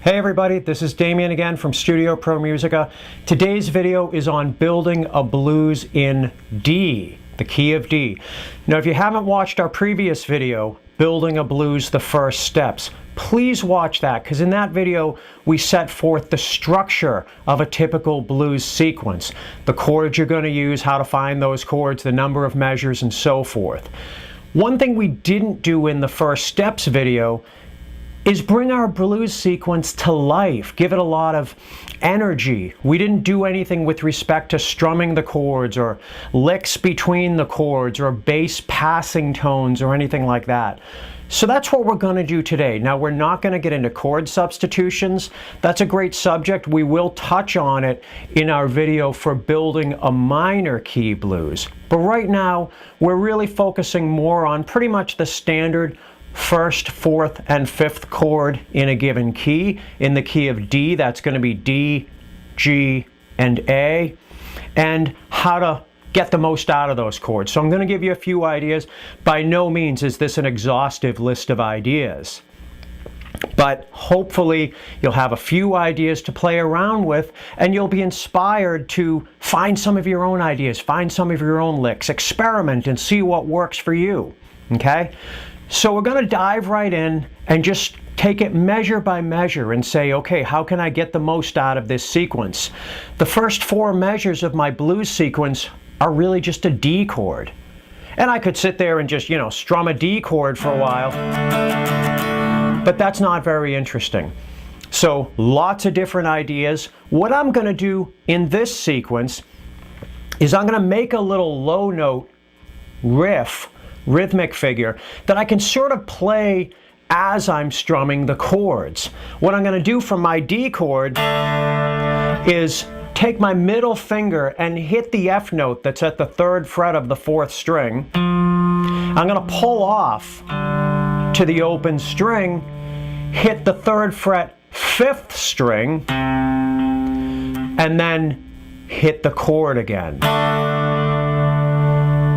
Hey everybody, this is Damian again from Studio Pro Musica. Today's video is on building a blues in D, the key of D. Now if you haven't watched our previous video, Building a Blues, the First Steps, please watch that, because in that video we set forth the structure of a typical blues sequence. The chords you're going to use, how to find those chords, the number of measures, and so forth. One thing we didn't do in the First Steps video is bring our blues sequence to life, give it a lot of energy. We didn't do anything with respect to strumming the chords or licks between the chords or bass passing tones or anything like that. So that's what we're going to do today. Now we're not going to get into chord substitutions. That's a great subject. We will touch on it in our video for building a minor key blues. But right now we're really focusing more on pretty much the standard first, fourth, and fifth chord in a given key. In the key of D, that's going to be D, G, and A, and how to get the most out of those chords. So I'm going to give you a few ideas. By no means is this an exhaustive list of ideas, but hopefully you'll have a few ideas to play around with, and you'll be inspired to find some of your own ideas, find some of your own licks, experiment and see what works for you. Okay? So we're going to dive right in and just take it measure by measure and say, okay, how can I get the most out of this sequence? The first four measures of my blues sequence are really just a D chord. And I could sit there and just, strum a D chord for a while, but that's not very interesting. So lots of different ideas. What I'm going to do in this sequence is I'm going to make a little low note rhythmic figure that I can sort of play as I'm strumming the chords. What I'm going to do for my D chord is take my middle finger and hit the F note that's at the 3rd fret of the 4th string. I'm going to pull off to the open string, hit the 3rd fret 5th string, and then hit the chord again.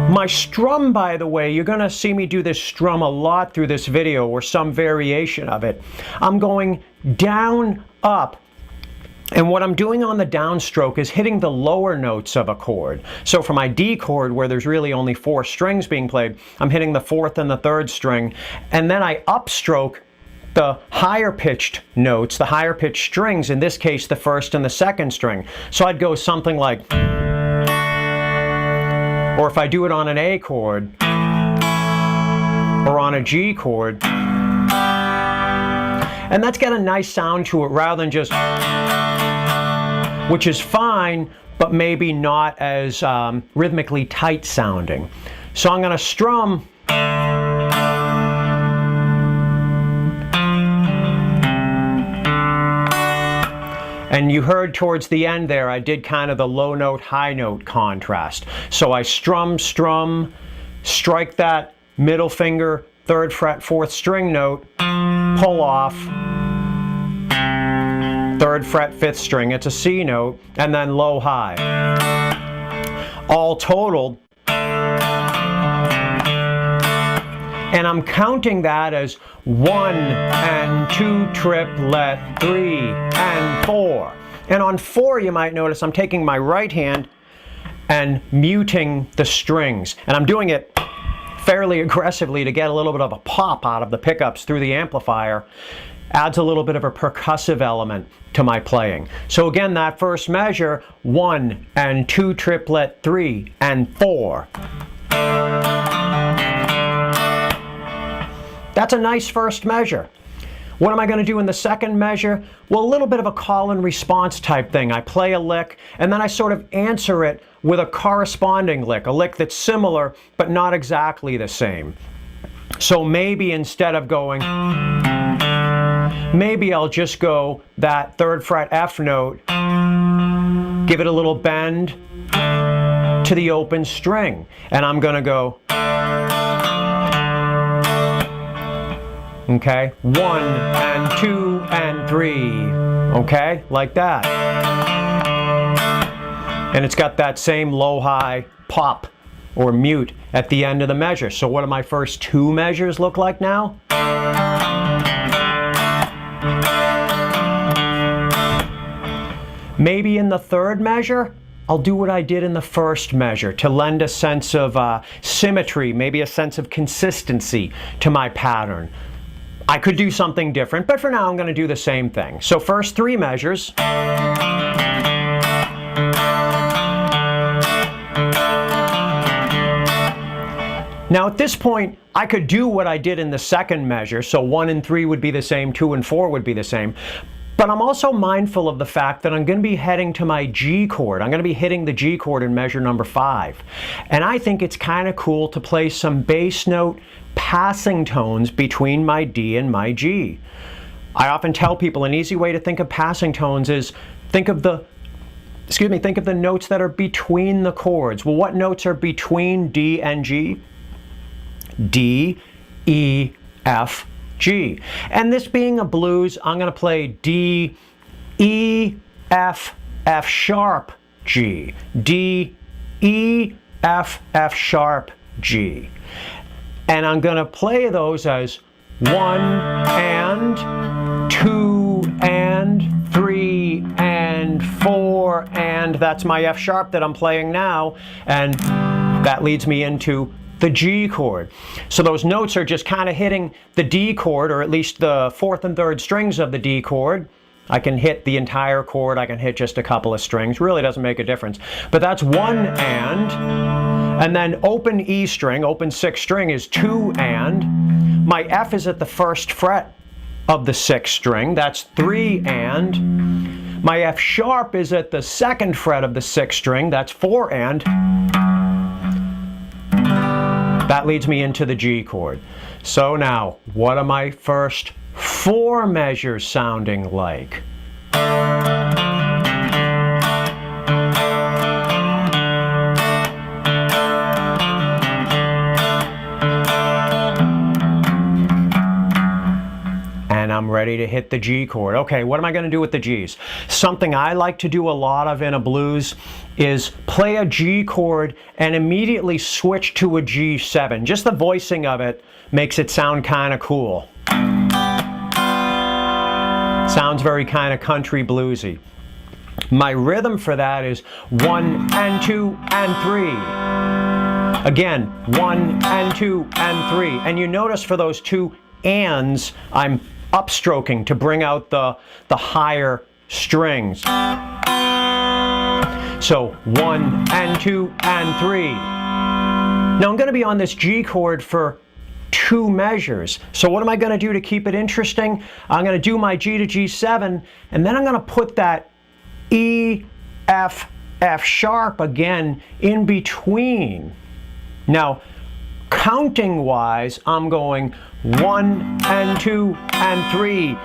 My strum, by the way, you're going to see me do this strum a lot through this video, or some variation of it. I'm going down, up, and what I'm doing on the downstroke is hitting the lower notes of a chord. So for my D chord, where there's really only 4 strings being played, I'm hitting the 4th and the 3rd string, and then I upstroke the higher pitched notes, the higher pitched strings, in this case the 1st and the 2nd string. So I'd go something like, or if I do it on an A chord, or on a G chord, and that's got a nice sound to it rather than just, which is fine, but maybe not as rhythmically tight sounding. So I'm going to strum, and you heard towards the end there, I did kind of the low note, high note contrast. So I strum, strike that middle finger, 3rd fret, 4th string note, pull off, 3rd fret, 5th string, it's a C note, and then low, high. All totaled. And I'm counting that as 1 and 2 triplet, 3 and 4. And on 4, you might notice I'm taking my right hand and muting the strings. And I'm doing it fairly aggressively to get a little bit of a pop out of the pickups through the amplifier. Adds a little bit of a percussive element to my playing. So again, that first measure, 1 and 2 triplet, 3 and 4. That's a nice first measure. What am I going to do in the second measure? Well, a little bit of a call and response type thing. I play a lick and then I sort of answer it with a corresponding lick, a lick that's similar but not exactly the same. So maybe instead of going, maybe I'll just go that 3rd fret F note, give it a little bend to the open string, and I'm going to go, okay, 1 and 2 and 3, okay, like that. And it's got that same low-high pop or mute at the end of the measure. So what do my first 2 measures look like now? Maybe in the third measure, I'll do what I did in the first measure to lend a sense of symmetry, maybe a sense of consistency to my pattern. I could do something different, but for now I'm going to do the same thing. So first 3 measures. Now at this point, I could do what I did in the second measure, so 1 and 3 would be the same, 2 and 4 would be the same. But I'm also mindful of the fact that I'm going to be heading to my G chord. I'm going to be hitting the G chord in measure number 5. And I think it's kind of cool to play some bass note passing tones between my D and my G. I often tell people an easy way to think of passing tones is think of the notes that are between the chords. Well, what notes are between D and G? D, E, F, G. And this being a blues, I'm going to play D, E, F, F sharp, G. D, E, F, F sharp, G. And I'm going to play those as 1 and 2 and 3 and 4 and that's my F sharp that I'm playing now, and that leads me into the G chord. So those notes are just kind of hitting the D chord, or at least the 4th and 3rd strings of the D chord. I can hit the entire chord, I can hit just a couple of strings, really doesn't make a difference. But that's 1 and then open E string, open 6th string is 2 and. My F is at the 1st fret of the 6th string, that's 3 and. My F sharp is at the 2nd fret of the 6th string, that's 4 and. That leads me into the G chord. So now, what are my first 4 measures sounding like? And I'm ready to hit the G chord. Okay, what am I going to do with the G's? Something I like to do a lot of in a blues is play a G chord and immediately switch to a G7. Just the voicing of it makes it sound kind of cool. Sounds very kind of country bluesy. My rhythm for that is 1 and 2 and 3. Again, 1 and 2 and 3. And you notice for those 2 ands, I'm upstroking to bring out the higher strings. So 1 and 2 and 3. Now I'm going to be on this G chord for 2 measures. So what am I going to do to keep it interesting? I'm going to do my G to G7, and then I'm going to put that E, F, F sharp again in between. Now, counting wise, I'm going 1 and 2 and 3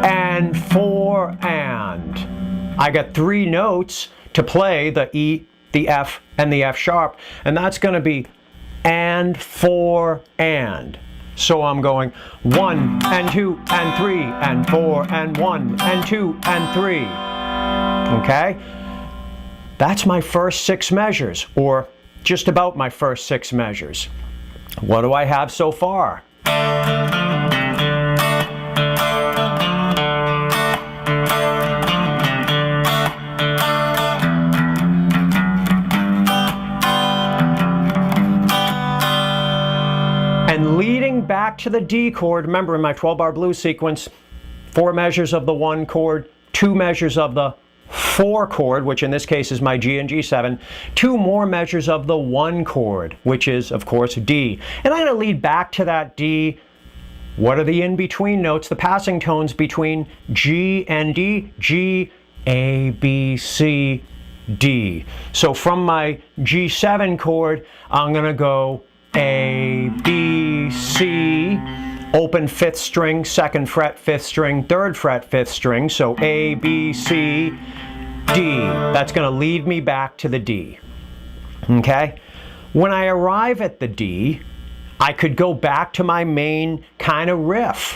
and 4 and. I got 3 notes to play, the E, the F, and the F sharp, and that's going to be and 4 and. So I'm going 1 and 2 and 3 and 4 and 1 and 2 and 3. Okay? That's my first 6 measures, or just about my first 6 measures. What do I have so far? And leading back to the D chord, remember in my 12-bar blues sequence, 4 measures of the 1 chord, 2 measures of the 4 chord, which in this case is my G and G7, 2 more measures of the 1 chord, which is, of course, D. And I'm going to lead back to that D. What are the in-between notes, the passing tones between G and D? G, A, B, C, D. So from my G7 chord, I'm going to go A, B, C, open 5th string, 2nd fret, 5th string, 3rd fret, 5th string. So A, B, C, D. That's going to lead me back to the D. Okay? When I arrive at the D, I could go back to my main kind of riff.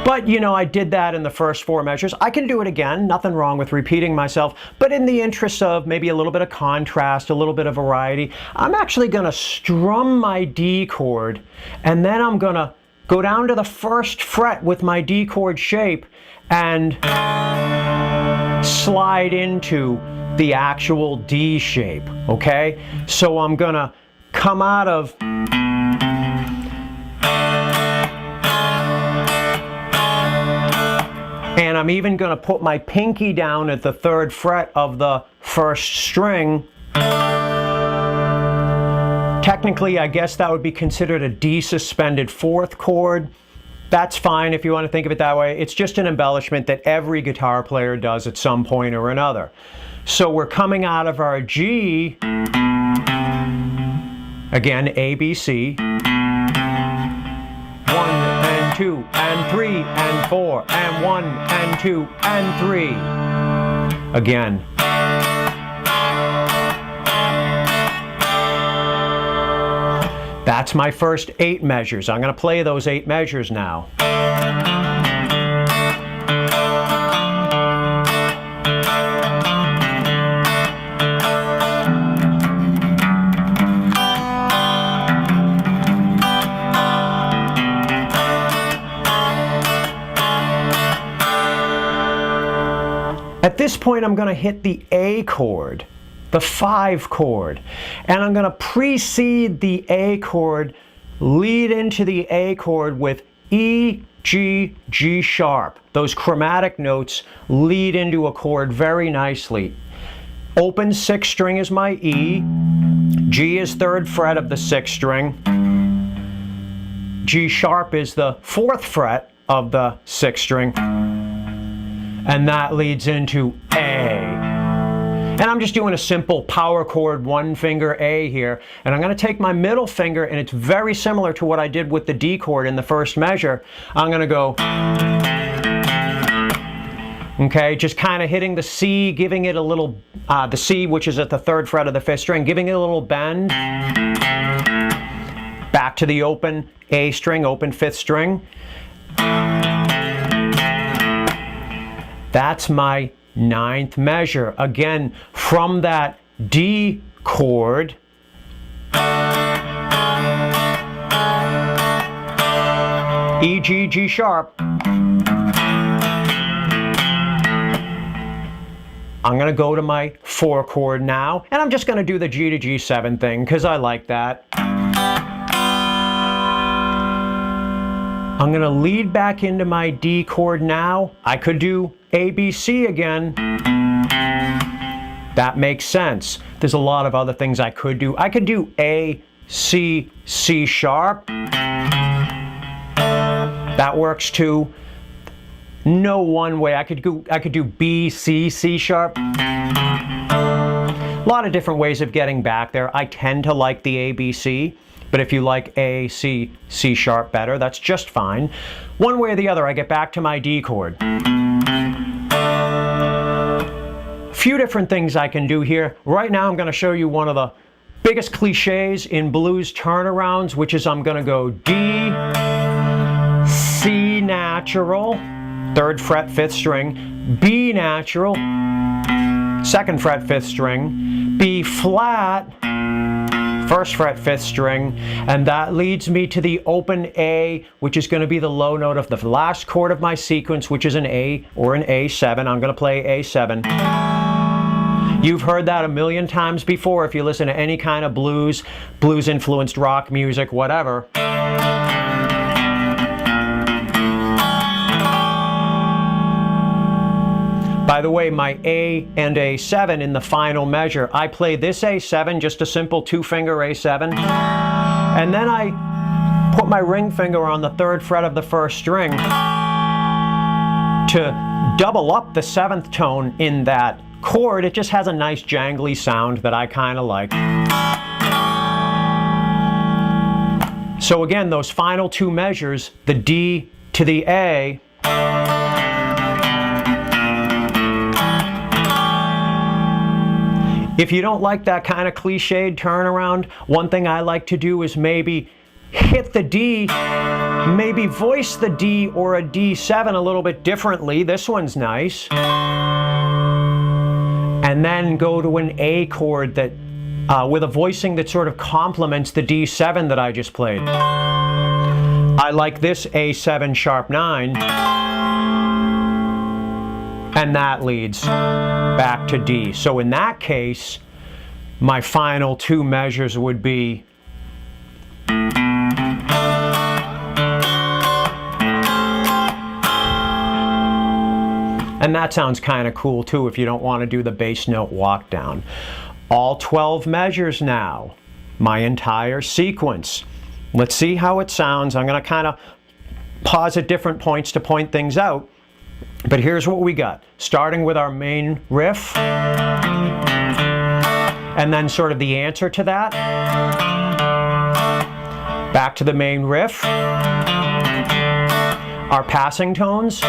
But, you know, I did that in the first 4 measures. I can do it again, nothing wrong with repeating myself, but in the interest of maybe a little bit of contrast, a little bit of variety, I'm actually going to strum my D chord, and then I'm going to go down to the 1st fret with my D chord shape and slide into the actual D shape, okay? So I'm gonna come out of and I'm even gonna put my pinky down at the 3rd fret of the 1st string. Technically, I guess that would be considered a D suspended 4th chord. That's fine if you want to think of it that way. It's just an embellishment that every guitar player does at some point or another. So we're coming out of our G, again, A, B, C, 1 and 2 and 3 and 4 and 1 and 2 and 3. Again. That's my first 8 measures. I'm going to play those 8 measures now. At this point, I'm going to hit the A chord, the 5 chord, and I'm going to precede the A chord, lead into the A chord with E, G, G sharp. Those chromatic notes lead into a chord very nicely. Open 6th string is my E, G is 3rd fret of the 6th string, G sharp is the 4th fret of the 6th string, and that leads into A. And I'm just doing a simple power chord 1 finger A here, and I'm going to take my middle finger, and it's very similar to what I did with the D chord in the first measure. I'm going to go, okay, just kind of hitting the C, giving it a little, the C, which is at the 3rd fret of the 5th string, giving it a little bend. Back to the open A string, open 5th string. That's my 9th measure. Again, from that D chord, E, G, G sharp, I'm going to go to my 4 chord now, and I'm just going to do the G to G7 thing because I like that. I'm going to lead back into my D chord now. I could do A, B, C again. That makes sense. There's a lot of other things I could do. I could do A, C, C sharp. That works too. No one way. I could do B, C, C sharp. A lot of different ways of getting back there. I tend to like the A, B, C. But if you like A, C, C sharp better, that's just fine. One way or the other, I get back to my D chord. A few different things I can do here. Right now I'm going to show you one of the biggest cliches in blues turnarounds, which is I'm going to go D, C natural, 3rd fret, 5th string, B natural, 2nd fret, 5th string, B flat, 1st fret, 5th string, and that leads me to the open A, which is going to be the low note of the last chord of my sequence, which is an A or an A7. I'm going to play A7. You've heard that a million times before if you listen to any kind of blues-influenced rock music, whatever. By the way, my A and A7 in the final measure, I play this A7, just a simple 2-finger A7, and then I put my ring finger on the 3rd fret of the 1st string to double up the 7th tone in that chord. It just has a nice jangly sound that I kind of like. So again, those final 2 measures, the D to the A, if you don't like that kind of cliched turnaround, one thing I like to do is maybe hit the D, maybe voice the D or a D7 a little bit differently. This one's nice. And then go to an A chord that, with a voicing that sort of complements the D7 that I just played. I like this A7 sharp 9. and that leads back to D. So in that case, my final two measures would be and that sounds kind of cool too if you don't want to do the bass note walk down. All 12 measures now, my entire sequence. Let's see how it sounds. I'm going to kind of pause at different points to point things out. But here's what we got. Starting with our main riff, and then sort of the answer to that. Back to the main riff. Our passing tones.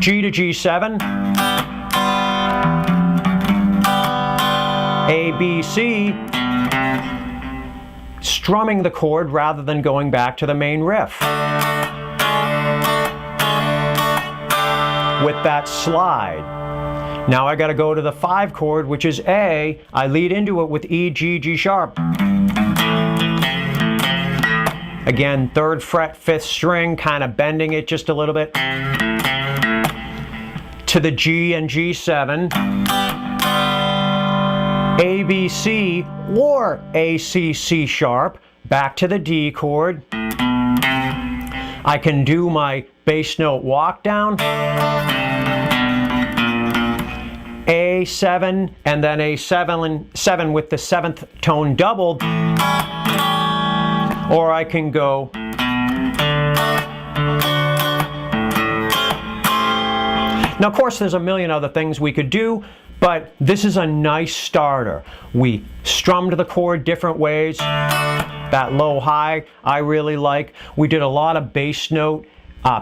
G to G7. A, B, C. Strumming the chord rather than going back to the main riff. With that slide. Now I got to go to the 5 chord, which is A. I lead into it with E, G, G sharp. Again, 3rd fret, 5th string, kind of bending it just a little bit. To the G and G7. A, B, C, or A, C, C sharp. Back to the D chord. I can do my bass note walk down. A7 and then A7 with the 7th tone doubled. Or I can go now, of course, there's a million other things we could do, but this is a nice starter. We strummed the chord different ways. That low high I really like. We did a lot of bass note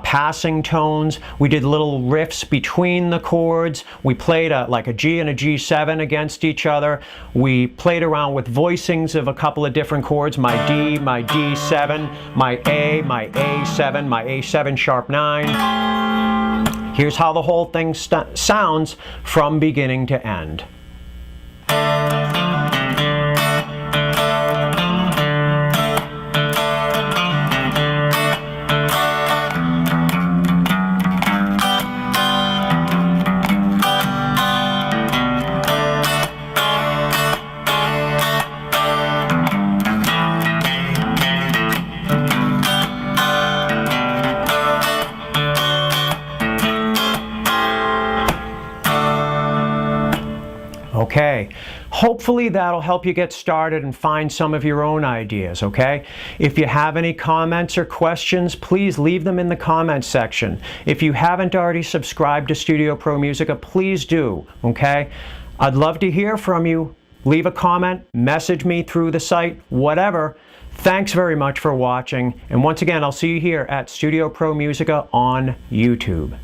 passing tones. We did little riffs between the chords. We played like a G and a G7 against each other. We played around with voicings of a couple of different chords. My D, my D7, my A7, my A7 sharp 9. Here's how the whole thing sounds from beginning to end. Okay, hopefully that'll help you get started and find some of your own ideas, okay? If you have any comments or questions, please leave them in the comments section. If you haven't already subscribed to Studio Pro Musica, please do, okay? I'd love to hear from you. Leave a comment, message me through the site, whatever. Thanks very much for watching, and once again, I'll see you here at Studio Pro Musica on YouTube.